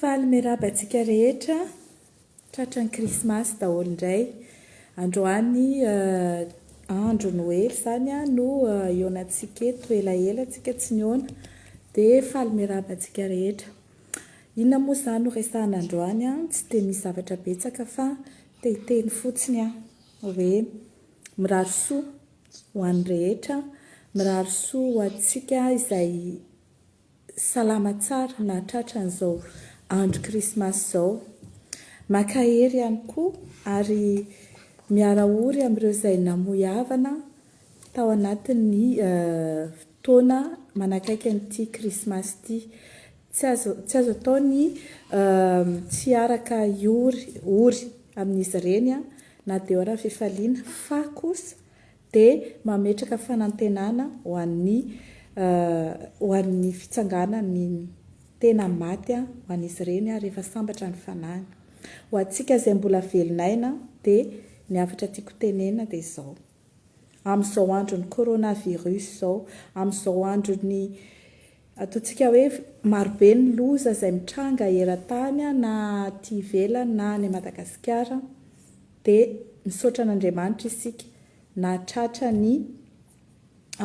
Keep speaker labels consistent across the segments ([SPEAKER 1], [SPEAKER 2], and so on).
[SPEAKER 1] Faly miaraba antsika rehetra tratran'ny Krismasy daholo indray. Androany andro Noely zany no ionantsika eto elaela antsika tsy niona dia faly miaraba antsika rehetra. Inona moa izany no resahana androany tsy dia misy zavatra betsaka fa tehiteny fotsiny hoe mirary soa ho an'ny rehetra, mirary soa ho antsika izay salama tsara na tratran'izao andro Krismasy izao. Makahery ihany koa ary miara ory amin'ireo izay namoy havana tao anatin'ny fotoana manakaiky an'ity Krismasy ity. Tsy azo atao ny tsy araka ory amin'izy ireny na dia ora fifaliana fa kosa dia mametraka fanantenana ho an'ny fitsanganany tena maty ho an'izy ireny rehefa sambatra ny fanahy. Ho antsika izay mbola velon'aina dia ny hafatra tiako tenena dia izao. Amin'izao andron'ny coronavirus izao, amin'izao andron'ny ataontsika hoe marobe ny loza izay mitranga eran-tany na aty ivelany na any Madagasikara dia misaotra an'Andriamanitra isika na tratra ny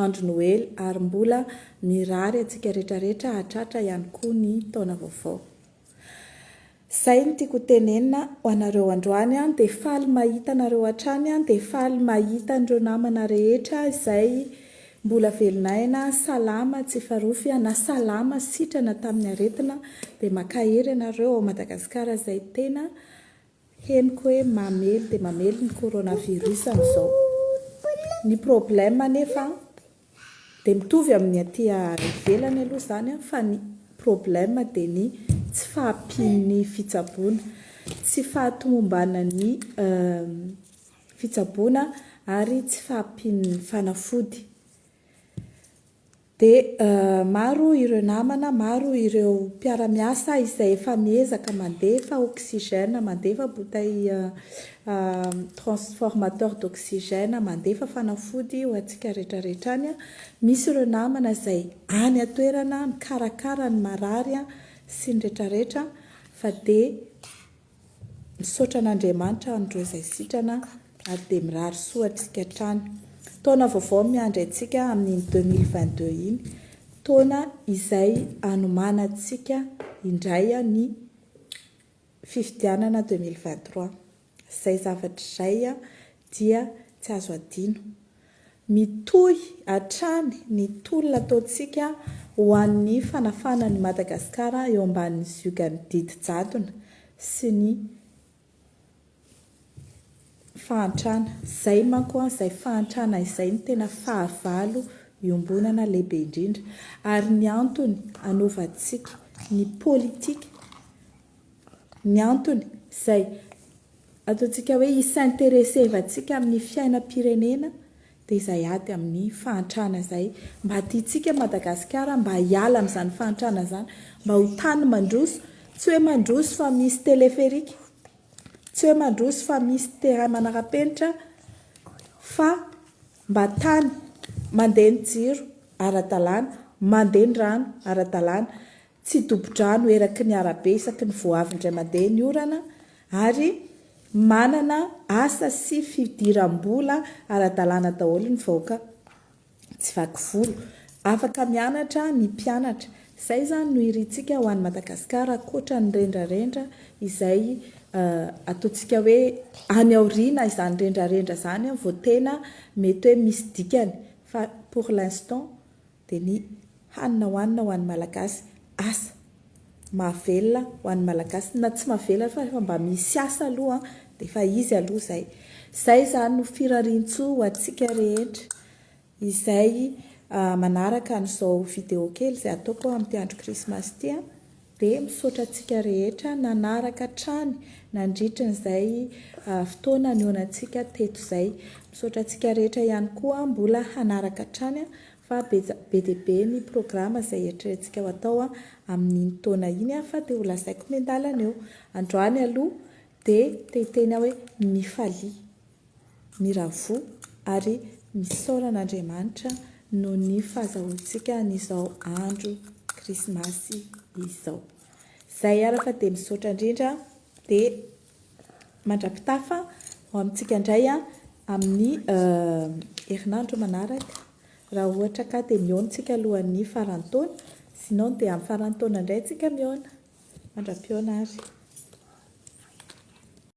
[SPEAKER 1] andro Noely ary mbola mirary antsika rehetrarehetra hatratra ihany koa ny taona vaovao. Izay no tiako tenenina ho anareo androany dia faly mahita anareo hatrany dia faly mahita an'ireo namana rehetra izay mbola velon'aina, salama tsy farofy na salama sitrana tamin'ny aretina dia makahery anareo ao Madagasikara izay tena henoko hoe mamely dia mamely ny coronavirus amin'izao. Ny problème nefa dia mitovy amin'ny aty ivelany aloha izany fa ny problème dia ny tsy fahampian'ny fitsaboana, tsy fahatomobana ny fitsaboana ary tsy fahampian'ny fanafody. Dia maro ireo namana, maro ireo mpiara-miasa izay efa miezaka mandefa oxygène, mandefa bouteille transformateur d'oxygène, mandefa fanafody ho antsika rehetrarehetra any. Misy ireo namana izay any atoerana mikarakara ny marary sy ny rehetrarehetra fa dia misaotra an'Andriamanitra andreo izay sitrana ary dia mirary soa antsika hatrany. Taona vaovao miandry antsika amin'ny 2022 iny, taona izay anomanantsika indray ny fifidianana 2023. Izay zavatra izay dia tsy azo adino. Mitohy hatrany ny tolona ataontsika ho an'ny fanafanan'ny Madagasikara eo ambanin'ny ziogan'ny didy-jadona sy ny fahantrana. Izay manko izay fahantrana izay ny tena fahavalo iombonana lehibe indrindra ary ny antony anaovantsika ny politika, ny antony izay ataontsika hoe isinteresevantsika amin'ny fiainam-pirenena dia izay ady amin'ny fahantrana izay mba tiantsika Madagasikara mba hiala amin'izany fahantrana izany, mba ho tany mandroso, tsy hoe mandroso fa misy teleferika, tsy hoe mandroso fa misy terrain manara-penitra fa mba tany mandeha ny jiro ara-dalàna, mandeha ny rano ara-dalàna, tsy dobo-drano eraky ny arabe isaky ny voavindray mandeha ny orana ary manana asa sy fidiram-bola ara-dalàna daholo ny vahoaka tsy vaky volo, afaka mianatra ny mpianatra. Izay zany no irintsika ho an'ny Madagasikara ankoatra ny rendrarendra izay ataontsika hoe any aoriana izany rendrarendra izany vao tena mety hoe misy dikany fa pour l'instant dia ny hanina hohanina ho an'ny Malagasy, asa mahavelona ho an'ny Malagasy na tsy mahavelona fa mba misy asa aloha dia efa izy aloha izay. Izay zany no firarian-tsoa ho antsika rehetra izay manaraka an'izao vidéo kely izay ataoko amin'ny andro Krismasy ity dia misaotra antsika rehetra nanaraka hatrany nandritra n'izay fotoana nionantsika teto izay. Misaotra antsika rehetra ihany koa mbola hanaraka hatrany fa be dia be ny programa izay eritreretintsika ho atao amin'ny taona iny fa dia ho lazaiko mendalana eo. Androany aloha dia tehiteny hoe mifalia, miravo ary misaotra an'Andriamanitra noho ny fahazahoantsika n'izao andro Krismasy izao. Zay ara fa dia misaotra indrindra dia mandrapitafa ho amintsika indray amin'ny herinandro manaraka raha ohatra ka dia mihaona tsika alohan'ny faran'ny taona sinon dia amin'ny faran'ny taona indray tsika mihaona mandram-pioana ary